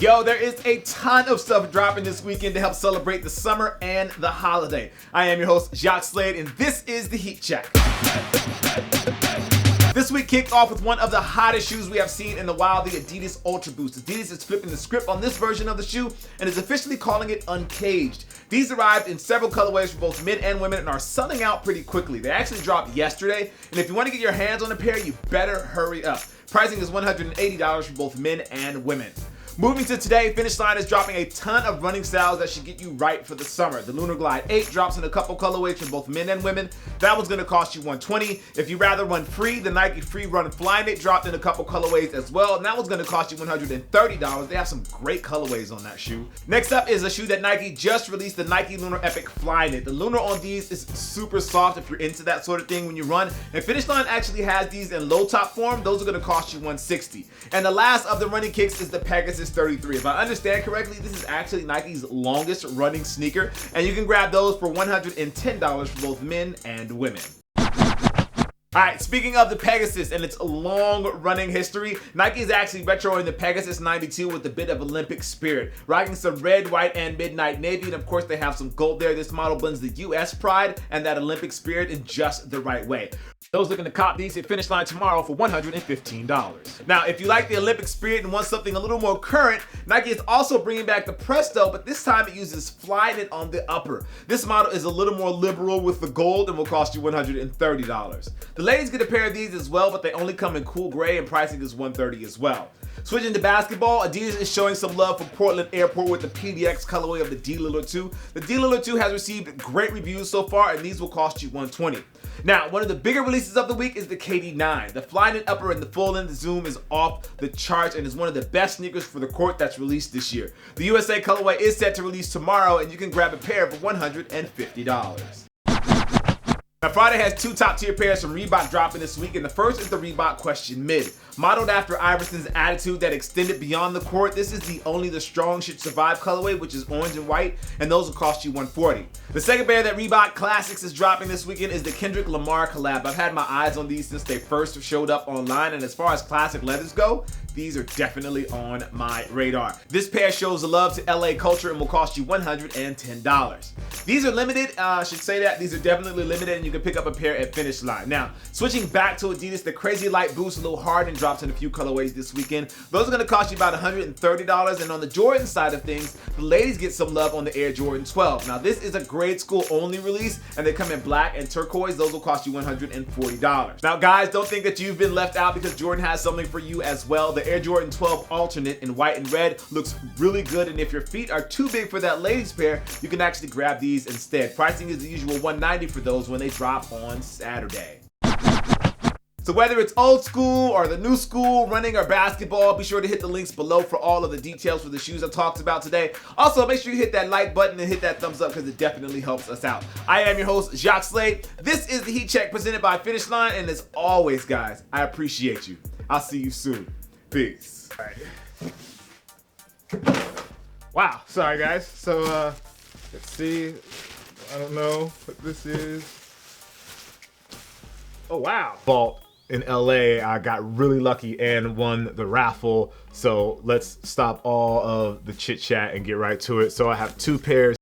Yo, there is a ton of stuff dropping this weekend to help celebrate the summer and the holiday. I am your host, Jacques Slade, and this is the Heat Check. This week kicked off with one of the hottest shoes we have seen in a while, the Adidas Ultra Boost. Adidas is flipping the script on this version of the shoe and is officially calling it uncaged. These arrived in several colorways for both men and women and are selling out pretty quickly. They actually dropped yesterday, and if you want to get your hands on a pair, you better hurry up. Pricing is $180 for both men and women. Moving to today, Finish Line is dropping a ton of running styles that should get you right for the summer. The Lunar Glide 8 drops in a couple colorways for both men and women. That one's going to cost you $120. If you rather run free, the Nike Free Run Flyknit dropped in a couple colorways as well, and that one's going to cost you $130. They have some great colorways on that shoe. Next up is a shoe that Nike just released, the Nike Lunar Epic Flyknit. The Lunar on these is super soft if you're into that sort of thing when you run, and Finish Line actually has these in low top form. Those are going to cost you $160. And the last of the running kicks is the Pegasus 33. If I understand correctly, this is actually Nike's longest running sneaker, and you can grab those for $110 for both men and women. Alright, speaking of the Pegasus and its long running history, Nike is actually retroing the Pegasus 92 with a bit of Olympic spirit, rocking some red, white, and midnight navy, and of course they have some gold there. This model blends the US pride and that Olympic spirit in just the right way. Those looking to cop these at Finish Line tomorrow for $115. Now, if you like the Olympic spirit and want something a little more current, Nike is also bringing back the Presto, but this time it uses Flyknit on the upper. This model is a little more liberal with the gold and will cost you $130. The ladies get a pair of these as well, but they only come in cool gray and pricing is $130 as well. Switching to basketball, Adidas is showing some love for Portland Airport with the PDX colorway of the D Lillard 2. The D Lillard 2 has received great reviews so far, and these will cost you $120. Now, one of the bigger releases of the week is the KD9. The Flyknit upper and the full-length zoom is off the charts and is one of the best sneakers for the court that's released this year. The USA colorway is set to release tomorrow, and you can grab a pair for $150. Now, Friday has two top-tier pairs from Reebok dropping this week, and the first is the Reebok Question Mid. Modeled after Iverson's attitude that extended beyond the court, this is the strong should survive colorway, which is orange and white, and those will cost you $140. The second pair that Reebok Classics is dropping this weekend is the Kendrick Lamar collab. I've had my eyes on these since they first showed up online, and as far as classic leathers go, these are definitely on my radar. This pair shows the love to LA culture and will cost you $110. These are limited, I should say that. These are definitely limited, and you can pick up a pair at Finish Line. Now, switching back to Adidas, the Crazy Light Boost Low Harden drops in a few colorways this weekend. Those are going to cost you about $130, and on the Jordan side of things, the ladies get some love on the Air Jordan 12. Now, this is a grade school only release, and they come in black and turquoise. Those will cost you $140. Now, guys, don't think that you've been left out because Jordan has something for you as well. The Air Jordan 12 alternate in white and red looks really good, and if your feet are too big for that ladies pair, you can actually grab these instead. Pricing is the usual $190 for those when they drop on Saturday. So whether it's old school or the new school, running or basketball, be sure to hit the links below for all of the details for the shoes I talked about today. Also, make sure you hit that like button and hit that thumbs up because it definitely helps us out. I am your host, Jacques Slade. This is the Heat Check presented by Finish Line, and as always, guys, I appreciate you. I'll see you soon. Peace. All right. Wow. Sorry, guys. So, let's see. I don't know what this is. Oh, wow. Vault in LA, I got really lucky and won the raffle. So let's stop all of the chit chat and get right to it. So I have two pairs.